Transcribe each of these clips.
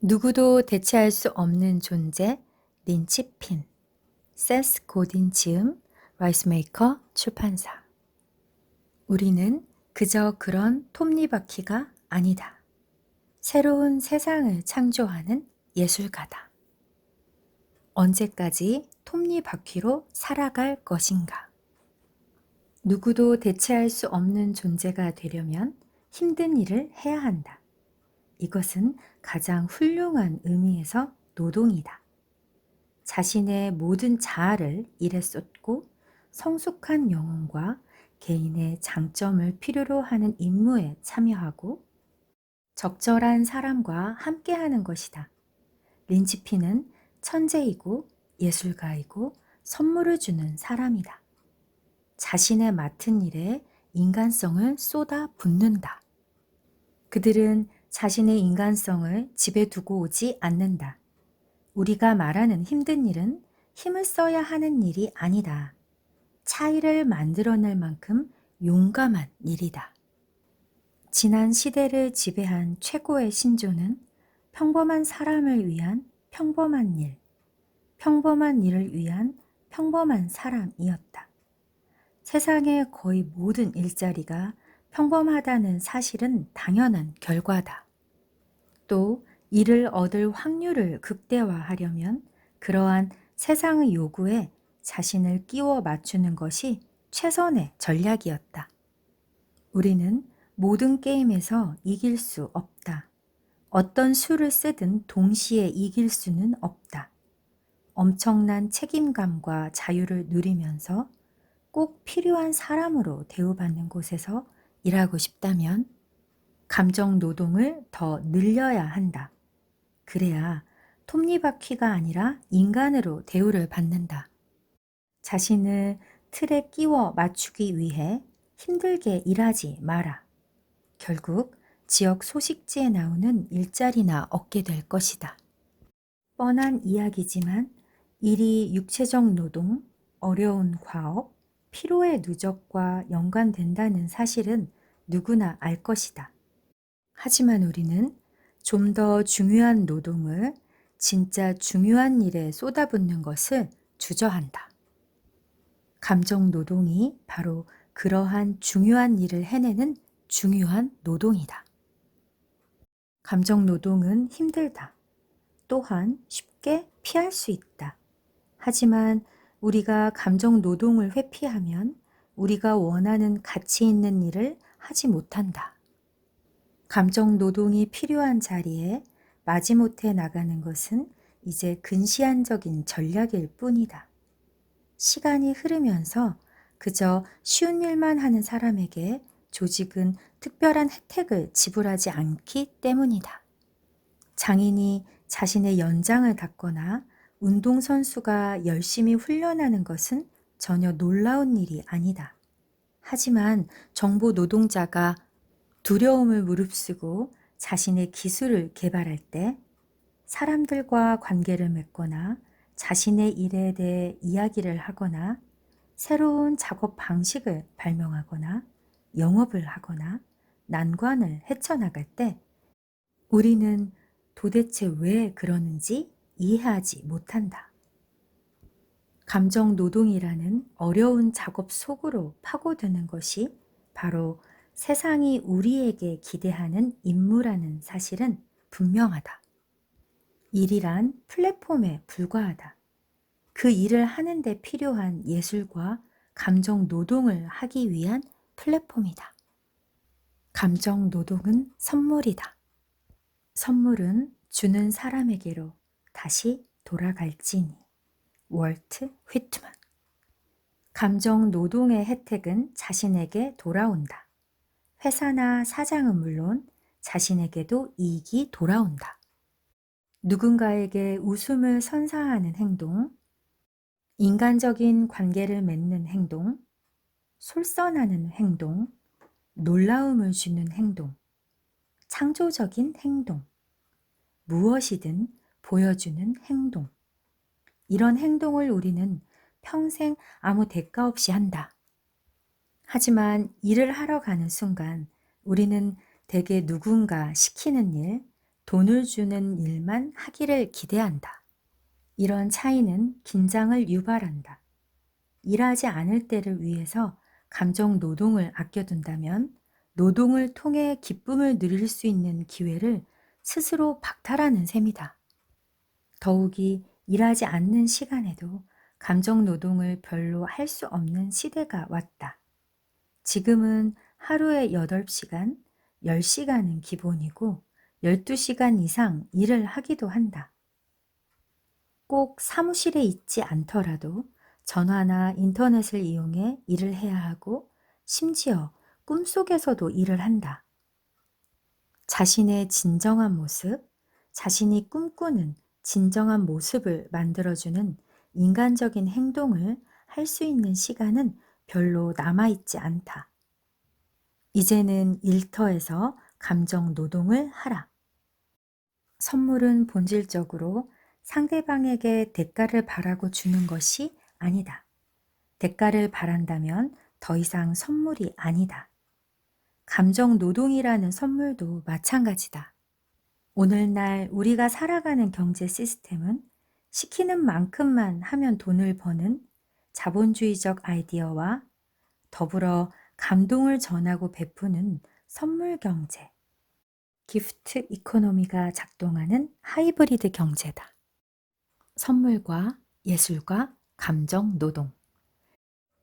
누구도 대체할 수 없는 존재 린치핀 세스 고딘 지음 라이스메이커 출판사. 우리는 그저 그런 톱니바퀴가 아니다. 새로운 세상을 창조하는 예술가다. 언제까지 톱니바퀴로 살아갈 것인가? 누구도 대체할 수 없는 존재가 되려면 힘든 일을 해야 한다. 이것은 가장 훌륭한 의미에서 노동이다. 자신의 모든 자아를 일에 쏟고 성숙한 영혼과 개인의 장점을 필요로 하는 임무에 참여하고 적절한 사람과 함께하는 것이다. 린치피는 천재이고 예술가이고 선물을 주는 사람이다. 자신의 맡은 일에 인간성을 쏟아 붓는다. 그들은 자신의 인간성을 집에 두고 오지 않는다. 우리가 말하는 힘든 일은 힘을 써야 하는 일이 아니다. 차이를 만들어낼 만큼 용감한 일이다. 지난 시대를 지배한 최고의 신조는 평범한 사람을 위한 평범한 일, 평범한 일을 위한 평범한 사람이었다. 세상의 거의 모든 일자리가 평범하다는 사실은 당연한 결과다. 또 이를 얻을 확률을 극대화하려면 그러한 세상의 요구에 자신을 끼워 맞추는 것이 최선의 전략이었다. 우리는 모든 게임에서 이길 수 없다. 어떤 수를 쓰든 동시에 이길 수는 없다. 엄청난 책임감과 자유를 누리면서 꼭 필요한 사람으로 대우받는 곳에서 일하고 싶다면 감정 노동을 더 늘려야 한다. 그래야 톱니바퀴가 아니라 인간으로 대우를 받는다. 자신을 틀에 끼워 맞추기 위해 힘들게 일하지 마라. 결국 지역 소식지에 나오는 일자리나 얻게 될 것이다. 뻔한 이야기지만 일이 육체적 노동, 어려운 과업, 피로의 누적과 연관된다는 사실은 누구나 알 것이다. 하지만 우리는 좀 더 중요한 노동을 진짜 중요한 일에 쏟아붓는 것을 주저한다. 감정 노동이 바로 그러한 중요한 일을 해내는 중요한 노동이다. 감정 노동은 힘들다. 또한 쉽게 피할 수 있다. 하지만 우리가 감정 노동을 회피하면 우리가 원하는 가치 있는 일을 하지 못한다. 감정 노동이 필요한 자리에 마지못해 나가는 것은 이제 근시안적인 전략일 뿐이다. 시간이 흐르면서 그저 쉬운 일만 하는 사람에게 조직은 특별한 혜택을 지불하지 않기 때문이다. 장인이 자신의 연장을 닫거나 운동선수가 열심히 훈련하는 것은 전혀 놀라운 일이 아니다. 하지만 정보 노동자가 두려움을 무릅쓰고 자신의 기술을 개발할 때 사람들과 관계를 맺거나 자신의 일에 대해 이야기를 하거나 새로운 작업 방식을 발명하거나 영업을 하거나 난관을 헤쳐나갈 때 우리는 도대체 왜 그러는지 이해하지 못한다. 감정 노동이라는 어려운 작업 속으로 파고드는 것이 바로 세상이 우리에게 기대하는 임무라는 사실은 분명하다. 일이란 플랫폼에 불과하다. 그 일을 하는데 필요한 예술과 감정 노동을 하기 위한 플랫폼이다. 감정 노동은 선물이다. 선물은 주는 사람에게로 다시 돌아갈지니. 월트 휘트만. 감정 노동의 혜택은 자신에게 돌아온다. 회사나 사장은 물론 자신에게도 이익이 돌아온다. 누군가에게 웃음을 선사하는 행동, 인간적인 관계를 맺는 행동, 솔선하는 행동, 놀라움을 주는 행동, 창조적인 행동, 무엇이든 보여주는 행동. 이런 행동을 우리는 평생 아무 대가 없이 한다. 하지만 일을 하러 가는 순간 우리는 대개 누군가 시키는 일 돈을 주는 일만 하기를 기대한다. 이런 차이는 긴장을 유발한다. 일하지 않을 때를 위해서 감정 노동을 아껴둔다면 노동을 통해 기쁨을 누릴 수 있는 기회를 스스로 박탈하는 셈이다. 더욱이 일하지 않는 시간에도 감정 노동을 별로 할 수 없는 시대가 왔다. 지금은 하루에 8시간, 10시간은 기본이고 12시간 이상 일을 하기도 한다. 꼭 사무실에 있지 않더라도 전화나 인터넷을 이용해 일을 해야 하고 심지어 꿈속에서도 일을 한다. 자신의 진정한 모습, 자신이 꿈꾸는 진정한 모습을 만들어주는 인간적인 행동을 할 수 있는 시간은 별로 남아있지 않다. 이제는 일터에서 감정 노동을 하라. 선물은 본질적으로 상대방에게 대가를 바라고 주는 것이 아니다. 대가를 바란다면 더 이상 선물이 아니다. 감정 노동이라는 선물도 마찬가지다. 오늘날 우리가 살아가는 경제 시스템은 시키는 만큼만 하면 돈을 버는 자본주의적 아이디어와 더불어 감동을 전하고 베푸는 선물 경제, 기프트 이코노미가 작동하는 하이브리드 경제다. 선물과 예술과 감정 노동.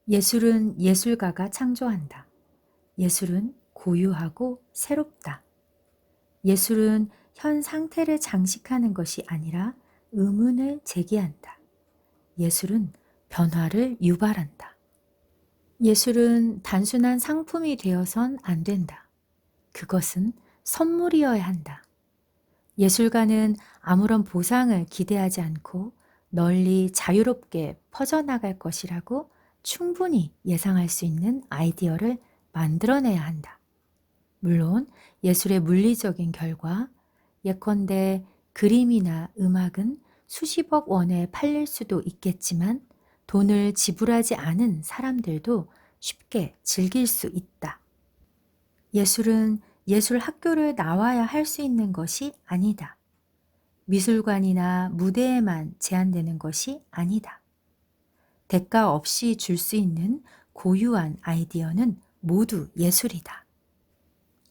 예술은 예술가가 창조한다. 예술은 고유하고 새롭다. 예술은 현 상태를 장식하는 것이 아니라 의문을 제기한다. 예술은 변화를 유발한다. 예술은 단순한 상품이 되어선 안 된다. 그것은 선물이어야 한다. 예술가는 아무런 보상을 기대하지 않고 널리 자유롭게 퍼져나갈 것이라고 충분히 예상할 수 있는 아이디어를 만들어내야 한다. 물론 예술의 물리적인 결과, 예컨대 그림이나 음악은 수십억 원에 팔릴 수도 있겠지만 돈을 지불하지 않은 사람들도 쉽게 즐길 수 있다. 예술은 예술 학교를 나와야 할 수 있는 것이 아니다. 미술관이나 무대에만 제한되는 것이 아니다. 대가 없이 줄 수 있는 고유한 아이디어는 모두 예술이다.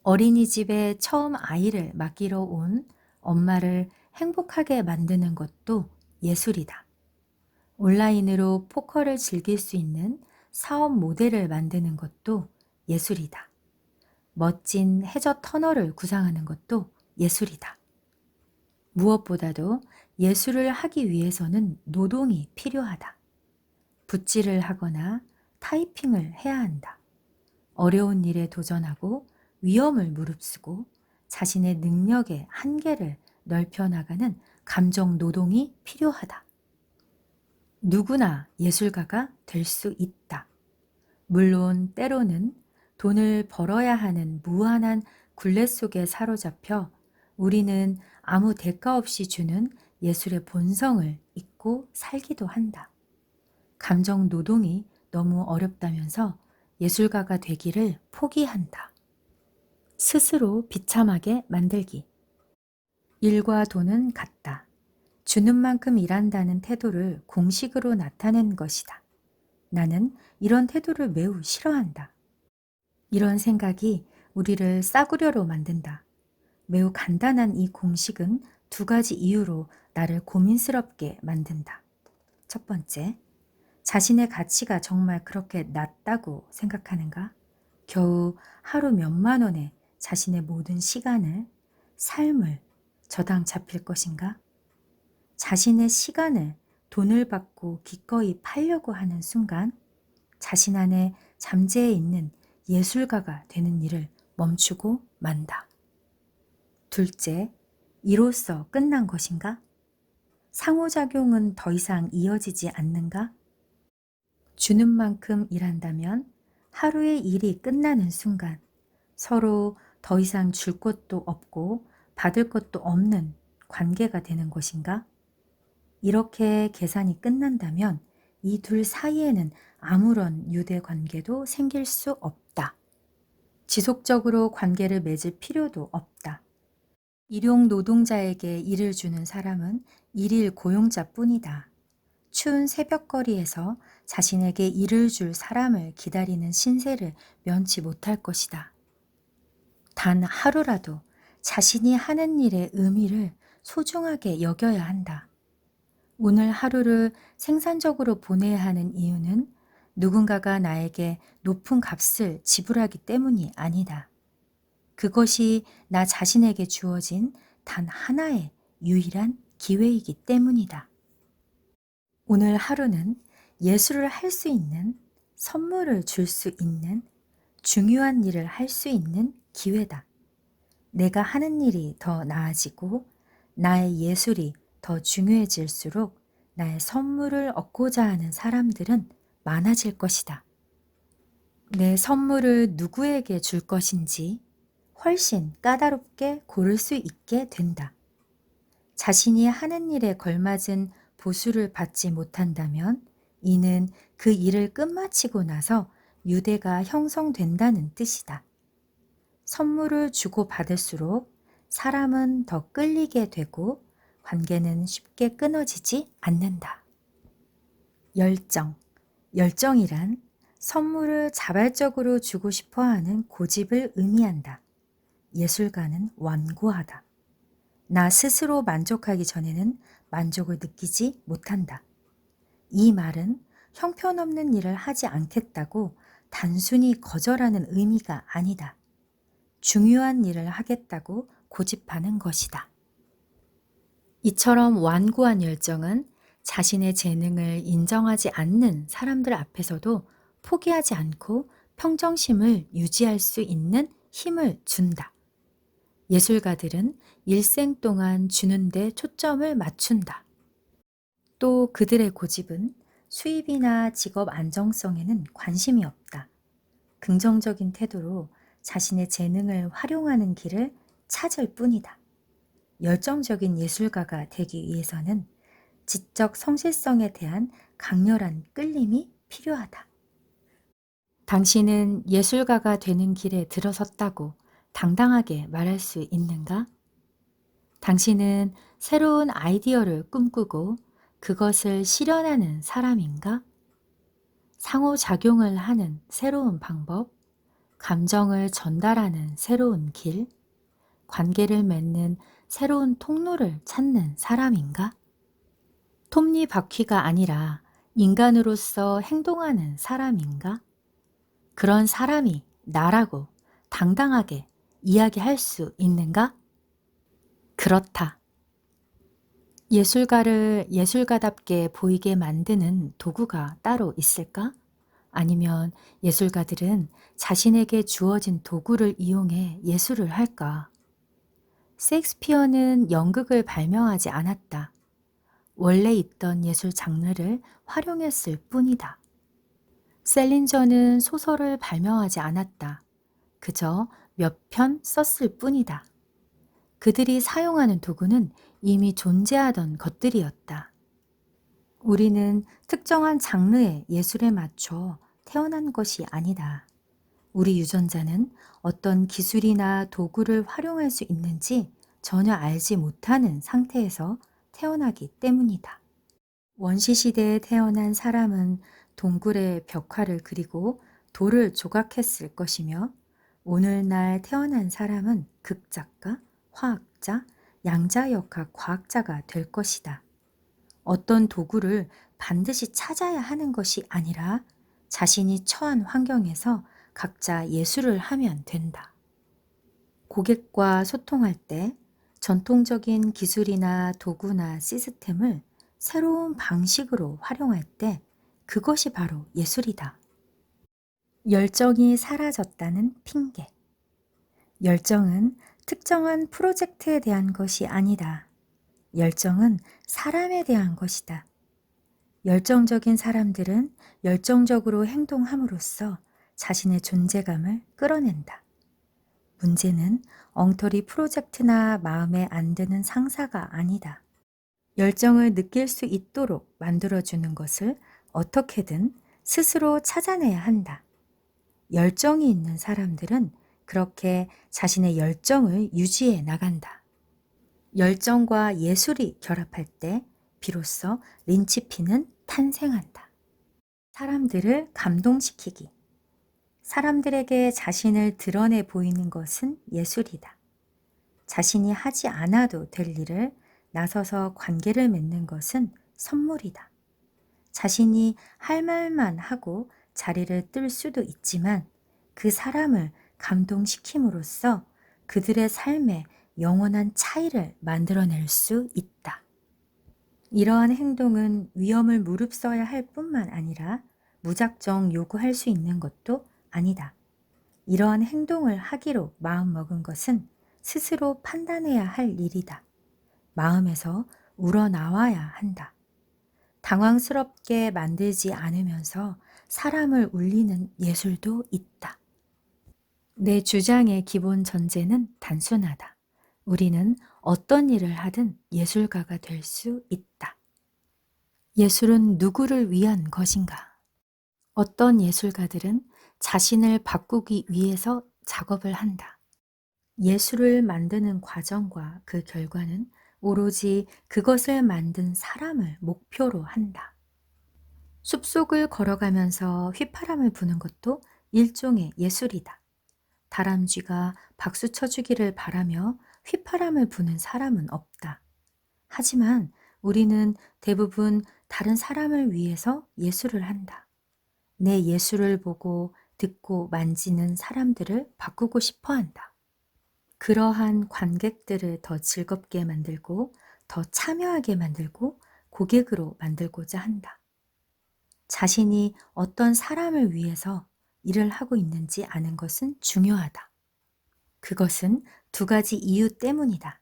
어린이집에 처음 아이를 맡기러 온 엄마를 행복하게 만드는 것도 예술이다. 온라인으로 포커를 즐길 수 있는 사업 모델을 만드는 것도 예술이다. 멋진 해저 터널을 구상하는 것도 예술이다. 무엇보다도 예술을 하기 위해서는 노동이 필요하다. 붓질을 하거나 타이핑을 해야 한다. 어려운 일에 도전하고 위험을 무릅쓰고 자신의 능력의 한계를 넓혀나가는 감정 노동이 필요하다. 누구나 예술가가 될 수 있다. 물론 때로는 돈을 벌어야 하는 무한한 굴레 속에 사로잡혀 우리는 아무 대가 없이 주는 예술의 본성을 잊고 살기도 한다. 감정 노동이 너무 어렵다면서 예술가가 되기를 포기한다. 스스로 비참하게 만들기. 일과 돈은 같다. 주는 만큼 일한다는 태도를 공식으로 나타낸 것이다. 나는 이런 태도를 매우 싫어한다. 이런 생각이 우리를 싸구려로 만든다. 매우 간단한 이 공식은 2가지 이유로 나를 고민스럽게 만든다. 첫 번째, 자신의 가치가 정말 그렇게 낮다고 생각하는가? 겨우 하루 몇만 원에 자신의 모든 시간을, 삶을 저당 잡힐 것인가? 자신의 시간을 돈을 받고 기꺼이 팔려고 하는 순간 자신 안에 잠재해 있는 예술가가 되는 일을 멈추고 만다. 둘째, 이로써 끝난 것인가? 상호작용은 더 이상 이어지지 않는가? 주는 만큼 일한다면 하루의 일이 끝나는 순간 서로 더 이상 줄 것도 없고 받을 것도 없는 관계가 되는 것인가? 이렇게 계산이 끝난다면 이 둘 사이에는 아무런 유대 관계도 생길 수 없다. 지속적으로 관계를 맺을 필요도 없다. 일용 노동자에게 일을 주는 사람은 일일 고용자뿐이다. 추운 새벽거리에서 자신에게 일을 줄 사람을 기다리는 신세를 면치 못할 것이다. 단 하루라도 자신이 하는 일의 의미를 소중하게 여겨야 한다. 오늘 하루를 생산적으로 보내야 하는 이유는 누군가가 나에게 높은 값을 지불하기 때문이 아니다. 그것이 나 자신에게 주어진 단 하나의 유일한 기회이기 때문이다. 오늘 하루는 예술을 할 수 있는, 선물을 줄 수 있는, 중요한 일을 할 수 있는 기회다. 내가 하는 일이 더 나아지고 나의 예술이 더 중요해질수록 나의 선물을 얻고자 하는 사람들은 많아질 것이다. 내 선물을 누구에게 줄 것인지 훨씬 까다롭게 고를 수 있게 된다. 자신이 하는 일에 걸맞은 보수를 받지 못한다면 이는 그 일을 끝마치고 나서 유대가 형성된다는 뜻이다. 선물을 주고받을수록 사람은 더 끌리게 되고 관계는 쉽게 끊어지지 않는다. 열정. 열정이란 선물을 자발적으로 주고 싶어 하는 고집을 의미한다. 예술가는 완고하다. 나 스스로 만족하기 전에는 만족을 느끼지 못한다. 이 말은 형편없는 일을 하지 않겠다고 단순히 거절하는 의미가 아니다. 중요한 일을 하겠다고 고집하는 것이다. 이처럼 완고한 열정은 자신의 재능을 인정하지 않는 사람들 앞에서도 포기하지 않고 평정심을 유지할 수 있는 힘을 준다. 예술가들은 일생 동안 주는 데 초점을 맞춘다. 또 그들의 고집은 수입이나 직업 안정성에는 관심이 없다. 긍정적인 태도로 자신의 재능을 활용하는 길을 찾을 뿐이다. 열정적인 예술가가 되기 위해서는 지적 성실성에 대한 강렬한 끌림이 필요하다. 당신은 예술가가 되는 길에 들어섰다고 당당하게 말할 수 있는가? 당신은 새로운 아이디어를 꿈꾸고 그것을 실현하는 사람인가? 상호작용을 하는 새로운 방법, 감정을 전달하는 새로운 길, 관계를 맺는 새로운 통로를 찾는 사람인가? 톱니바퀴가 아니라 인간으로서 행동하는 사람인가? 그런 사람이 나라고 당당하게 이야기할 수 있는가? 그렇다. 예술가를 예술가답게 보이게 만드는 도구가 따로 있을까? 아니면 예술가들은 자신에게 주어진 도구를 이용해 예술을 할까? 셰익스피어는 연극을 발명하지 않았다. 원래 있던 예술 장르를 활용했을 뿐이다. 셀린저는 소설을 발명하지 않았다. 그저 몇 편 썼을 뿐이다. 그들이 사용하는 도구는 이미 존재하던 것들이었다. 우리는 특정한 장르의 예술에 맞춰 태어난 것이 아니다. 우리 유전자는 어떤 기술이나 도구를 활용할 수 있는지 전혀 알지 못하는 상태에서 태어나기 때문이다. 원시시대에 태어난 사람은 동굴에 벽화를 그리고 돌을 조각했을 것이며 오늘날 태어난 사람은 극작가, 화학자, 양자역학 과학자가 될 것이다. 어떤 도구를 반드시 찾아야 하는 것이 아니라 자신이 처한 환경에서 각자 예술을 하면 된다. 고객과 소통할 때 전통적인 기술이나 도구나 시스템을 새로운 방식으로 활용할 때 그것이 바로 예술이다. 열정이 사라졌다는 핑계. 열정은 특정한 프로젝트에 대한 것이 아니다. 열정은 사람에 대한 것이다. 열정적인 사람들은 열정적으로 행동함으로써 자신의 존재감을 끌어낸다. 문제는 엉터리 프로젝트나 마음에 안 드는 상사가 아니다. 열정을 느낄 수 있도록 만들어주는 것을 어떻게든 스스로 찾아내야 한다. 열정이 있는 사람들은 그렇게 자신의 열정을 유지해 나간다. 열정과 예술이 결합할 때 비로소 린치피는 탄생한다. 사람들을 감동시키기. 사람들에게 자신을 드러내 보이는 것은 예술이다. 자신이 하지 않아도 될 일을 나서서 관계를 맺는 것은 선물이다. 자신이 할 말만 하고 자리를 뜰 수도 있지만 그 사람을 감동시킴으로써 그들의 삶에 영원한 차이를 만들어낼 수 있다. 이러한 행동은 위험을 무릅써야 할 뿐만 아니라 무작정 요구할 수 있는 것도 아니다. 이러한 행동을 하기로 마음먹은 것은 스스로 판단해야 할 일이다. 마음에서 우러나와야 한다. 당황스럽게 만들지 않으면서 사람을 울리는 예술도 있다. 내 주장의 기본 전제는 단순하다. 우리는 어떤 일을 하든 예술가가 될 수 있다. 예술은 누구를 위한 것인가? 어떤 예술가들은 자신을 바꾸기 위해서 작업을 한다. 예술을 만드는 과정과 그 결과는 오로지 그것을 만든 사람을 목표로 한다. 숲속을 걸어가면서 휘파람을 부는 것도 일종의 예술이다. 다람쥐가 박수 쳐주기를 바라며 휘파람을 부는 사람은 없다. 하지만 우리는 대부분 다른 사람을 위해서 예술을 한다. 내 예술을 보고 듣고 만지는 사람들을 바꾸고 싶어 한다. 그러한 관객들을 더 즐겁게 만들고 더 참여하게 만들고 고객으로 만들고자 한다. 자신이 어떤 사람을 위해서 일을 하고 있는지 아는 것은 중요하다. 그것은 두 가지 이유 때문이다.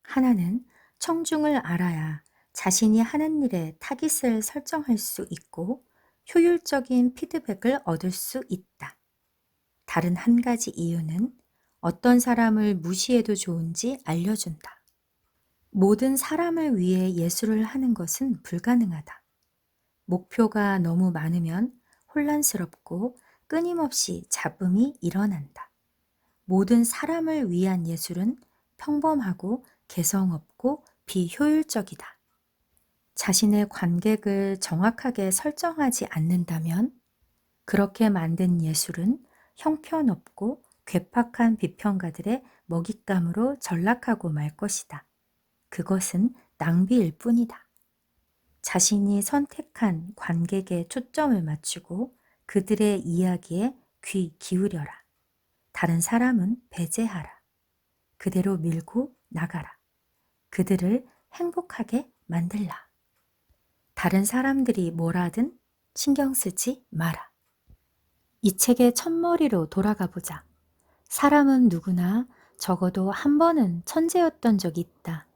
하나는 청중을 알아야 자신이 하는 일에 타깃을 설정할 수 있고 효율적인 피드백을 얻을 수 있다. 다른 한 가지 이유는 어떤 사람을 무시해도 좋은지 알려준다. 모든 사람을 위해 예술을 하는 것은 불가능하다. 목표가 너무 많으면 혼란스럽고 끊임없이 잡음이 일어난다. 모든 사람을 위한 예술은 평범하고 개성 없고 비효율적이다. 자신의 관객을 정확하게 설정하지 않는다면 그렇게 만든 예술은 형편없고 괴팍한 비평가들의 먹잇감으로 전락하고 말 것이다. 그것은 낭비일 뿐이다. 자신이 선택한 관객에 초점을 맞추고 그들의 이야기에 귀 기울여라. 다른 사람은 배제하라. 그대로 밀고 나가라. 그들을 행복하게 만들라. 다른 사람들이 뭐라든 신경 쓰지 마라. 이 책의 첫머리로 돌아가 보자. 사람은 누구나 적어도 한 번은 천재였던 적이 있다.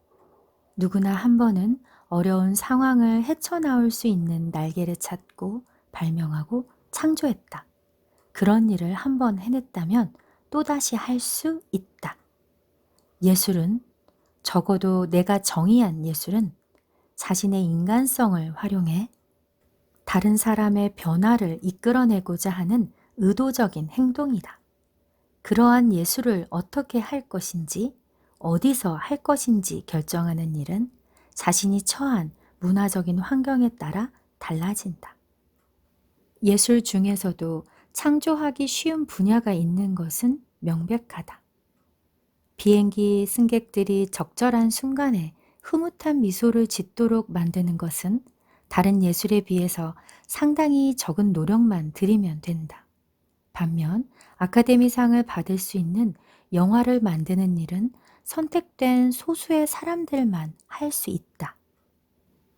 누구나 한 번은 어려운 상황을 헤쳐나올 수 있는 날개를 찾고 발명하고 창조했다. 그런 일을 한 번 해냈다면 또다시 할 수 있다. 예술은, 적어도 내가 정의한 예술은 자신의 인간성을 활용해 다른 사람의 변화를 이끌어내고자 하는 의도적인 행동이다. 그러한 예술을 어떻게 할 것인지, 어디서 할 것인지 결정하는 일은 자신이 처한 문화적인 환경에 따라 달라진다. 예술 중에서도 창조하기 쉬운 분야가 있는 것은 명백하다. 비행기 승객들이 적절한 순간에 흐뭇한 미소를 짓도록 만드는 것은 다른 예술에 비해서 상당히 적은 노력만 들이면 된다. 반면 아카데미상을 받을 수 있는 영화를 만드는 일은 선택된 소수의 사람들만 할 수 있다.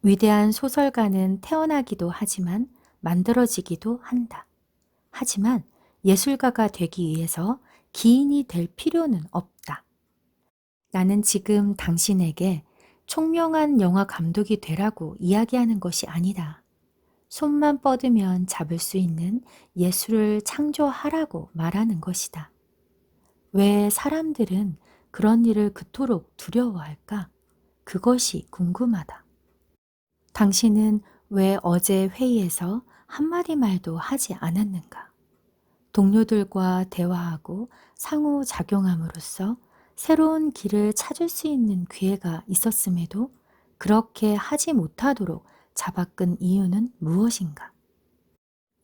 위대한 소설가는 태어나기도 하지만 만들어지기도 한다. 하지만 예술가가 되기 위해서 기인이 될 필요는 없다. 나는 지금 당신에게 총명한 영화 감독이 되라고 이야기하는 것이 아니다. 손만 뻗으면 잡을 수 있는 예술을 창조하라고 말하는 것이다. 왜 사람들은 그런 일을 그토록 두려워할까? 그것이 궁금하다. 당신은 왜 어제 회의에서 한마디 말도 하지 않았는가? 동료들과 대화하고 상호작용함으로써 새로운 길을 찾을 수 있는 기회가 있었음에도 그렇게 하지 못하도록 잡아끈 이유는 무엇인가?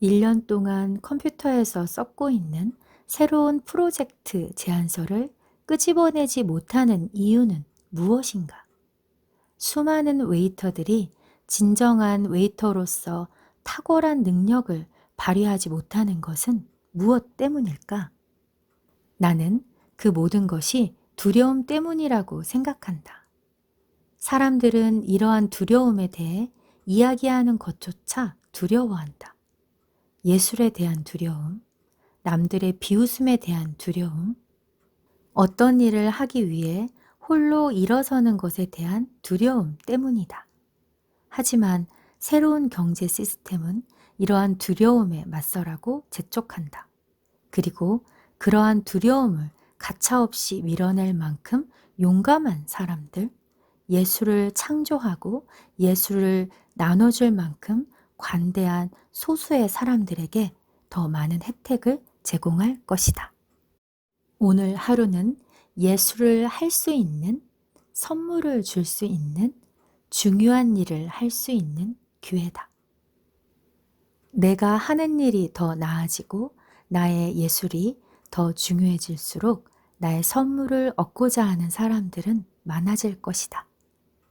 1년 동안 컴퓨터에서 썼고 있는 새로운 프로젝트 제안서를 끄집어내지 못하는 이유는 무엇인가? 수많은 웨이터들이 진정한 웨이터로서 탁월한 능력을 발휘하지 못하는 것은 무엇 때문일까? 나는 그 모든 것이 두려움 때문이라고 생각한다. 사람들은 이러한 두려움에 대해 이야기하는 것조차 두려워한다. 예술에 대한 두려움, 남들의 비웃음에 대한 두려움, 어떤 일을 하기 위해 홀로 일어서는 것에 대한 두려움 때문이다. 하지만 새로운 경제 시스템은 이러한 두려움에 맞서라고 재촉한다. 그리고 그러한 두려움을 가차없이 밀어낼 만큼 용감한 사람들, 예술을 창조하고 예술을 나눠줄 만큼 관대한 소수의 사람들에게 더 많은 혜택을 제공할 것이다. 오늘 하루는 예술을 할 수 있는, 선물을 줄 수 있는, 중요한 일을 할 수 있는 기회다. 내가 하는 일이 더 나아지고 나의 예술이 더 중요해질수록 나의 선물을 얻고자 하는 사람들은 많아질 것이다.